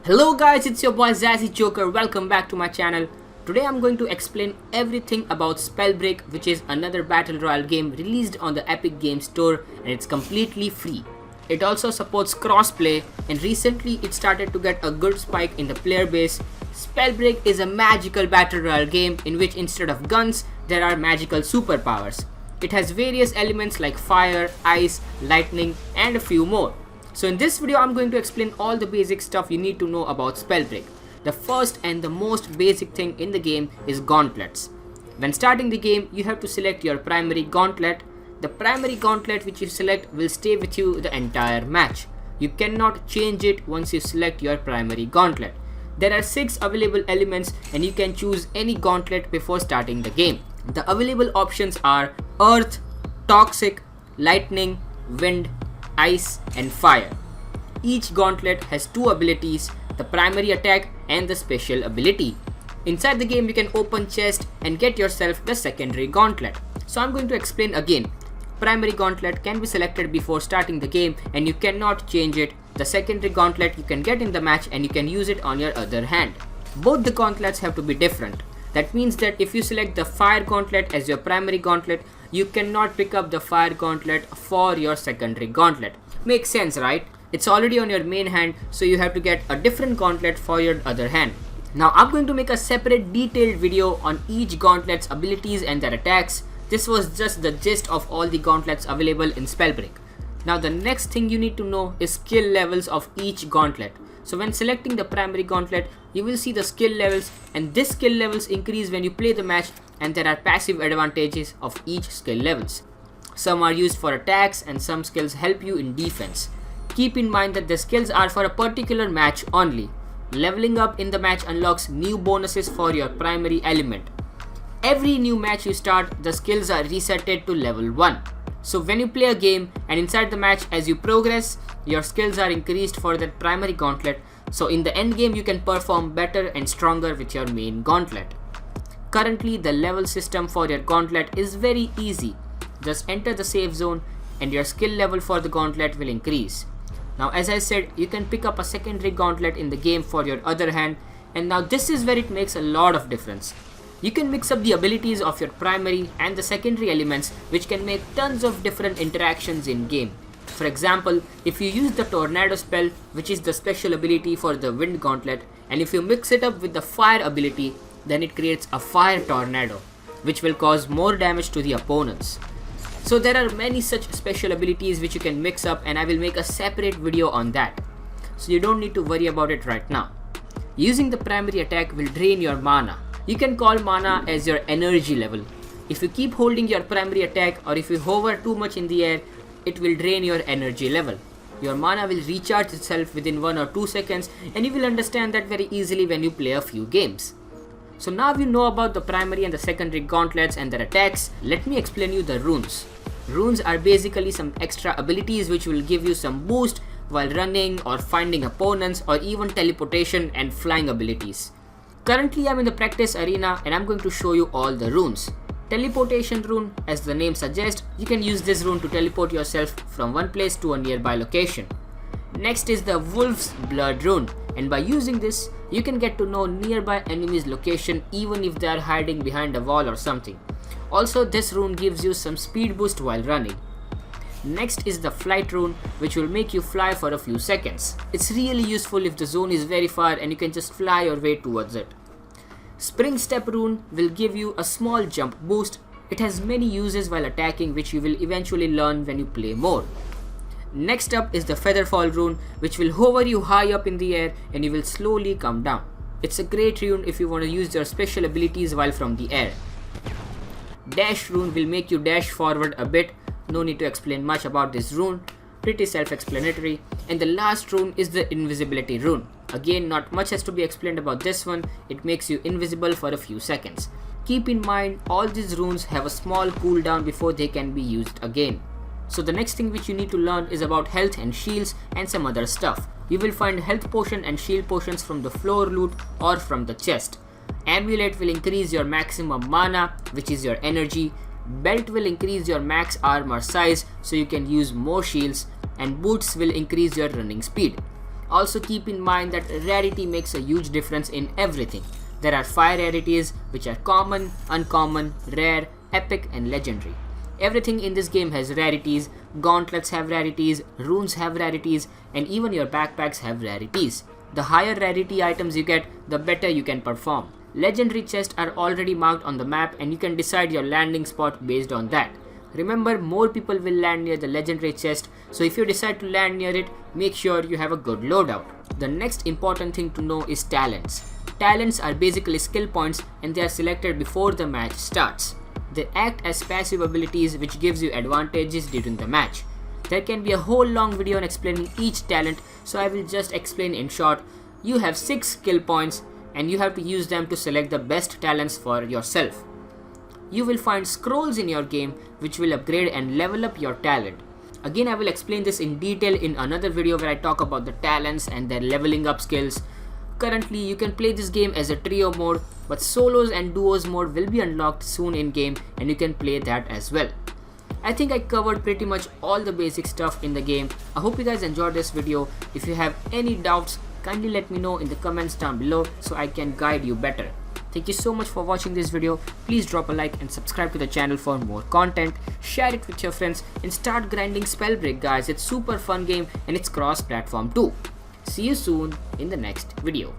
Hello guys, it's your boy Zazzy Joker. Welcome back to my channel. Today I'm going to explain everything about Spellbreak, which is another battle royale game released on the Epic Games Store, and it's completely free. It also supports crossplay, and recently it started to get a good spike in the player base. Spellbreak is a magical battle royale game in which instead of guns, there are magical superpowers. It has various elements like fire, ice, lightning, and a few more. So in this video, I'm going to explain all the basic stuff you need to know about Spellbreak. The first and the most basic thing in the game is gauntlets. When starting the game, you have to select your primary gauntlet. The primary gauntlet which you select will stay with you the entire match. You cannot change it once you select your primary gauntlet. There are 6 available elements and you can choose any gauntlet before starting the game. The available options are Earth, Toxic, Lightning, Wind, Ice and Fire. Each gauntlet has 2 abilities, the primary attack and the special ability. Inside the game you can open chest and get yourself the secondary gauntlet. So I'm going to explain again. Primary gauntlet can be selected before starting the game and you cannot change it. The secondary gauntlet you can get in the match and you can use it on your other hand. Both the gauntlets have to be different. That means that if you select the fire gauntlet as your primary gauntlet, you cannot pick up the fire gauntlet for your secondary gauntlet. Makes sense, right? It's already on your main hand, so you have to get a different gauntlet for your other hand. Now I'm going to make a separate detailed video on each gauntlet's abilities and their attacks. This was just the gist of all the gauntlets available in Spellbreak. Now the next thing you need to know is skill levels of each gauntlet. So when selecting the primary gauntlet, you will see the skill levels, and these skill levels increase when you play the match, and there are passive advantages of each skill levels. Some are used for attacks and some skills help you in defense. Keep in mind that the skills are for a particular match only. Leveling up in the match unlocks new bonuses for your primary element. Every new match you start, the skills are resetted to level 1. So when you play a game and inside the match as you progress, your skills are increased for that primary gauntlet. So in the end game you can perform better and stronger with your main gauntlet. Currently the level system for your gauntlet is very easy. Just enter the safe zone and your skill level for the gauntlet will increase. Now as I said, you can pick up a secondary gauntlet in the game for your other hand, and now this is where it makes a lot of difference. You can mix up the abilities of your primary and the secondary elements, which can make tons of different interactions in game. For example, if you use the tornado spell, which is the special ability for the wind gauntlet, and if you mix it up with the fire ability, then it creates a fire tornado, which will cause more damage to the opponents. So there are many such special abilities which you can mix up, and I will make a separate video on that. So you don't need to worry about it right now. Using the primary attack will drain your mana. You can call mana as your energy level. If you keep holding your primary attack or if you hover too much in the air, it will drain your energy level. Your mana will recharge itself within 1 or 2 seconds, and you will understand that very easily when you play a few games. So now you know about the primary and the secondary gauntlets and their attacks, let me explain you the runes. Runes are basically some extra abilities which will give you some boost while running or finding opponents, or even teleportation and flying abilities. Currently I'm in the practice arena and I'm going to show you all the runes. Teleportation rune, as the name suggests, you can use this rune to teleport yourself from one place to a nearby location. Next is the Wolf's Blood rune, and by using this, you can get to know nearby enemies' location even if they are hiding behind a wall or something. Also, this rune gives you some speed boost while running. Next is the Flight rune, which will make you fly for a few seconds. It's really useful if the zone is very far and you can just fly your way towards it. Spring Step rune will give you a small jump boost. It has many uses while attacking, which you will eventually learn when you play more. Next up is the Featherfall rune, which will hover you high up in the air and you will slowly come down. It's a great rune if you want to use your special abilities while from the air. Dash rune will make you dash forward a bit. No need to explain much about this rune, pretty self-explanatory. And the last rune is the invisibility rune. Again, not much has to be explained about this one. It makes you invisible for a few seconds. Keep in mind, all these runes have a small cooldown before they can be used again. So the next thing which you need to learn is about health and shields and some other stuff. You will find health potion and shield potions from the floor loot or from the chest. Amulet will increase your maximum mana, which is your energy. Belt will increase your max armor size so you can use more shields, and boots will increase your running speed. Also keep in mind that rarity makes a huge difference in everything. There are 5 rarities which are common, uncommon, rare, epic and legendary. Everything in this game has rarities. Gauntlets have rarities, runes have rarities, and even your backpacks have rarities. The higher rarity items you get, the better you can perform. Legendary chests are already marked on the map and you can decide your landing spot based on that. Remember, more people will land near the legendary chest, so if you decide to land near it, make sure you have a good loadout. The next important thing to know is talents. Talents are basically skill points and they are selected before the match starts. They act as passive abilities which gives you advantages during the match. There can be a whole long video on explaining each talent, so I will just explain in short. You have 6 skill points and you have to use them to select the best talents for yourself. You will find scrolls in your game which will upgrade and level up your talent. Again, I will explain this in detail in another video where I talk about the talents and their leveling up skills. Currently, you can play this game as a trio mode, but solos and duos mode will be unlocked soon in game and you can play that as well. I think I covered pretty much all the basic stuff in the game. I hope you guys enjoyed this video. If you have any doubts, kindly let me know in the comments down below so I can guide you better. Thank you so much for watching this video. Please drop a like and subscribe to the channel for more content. Share it with your friends and start grinding Spellbreak, guys. It's super fun game and it's cross-platform too. See you soon in the next video.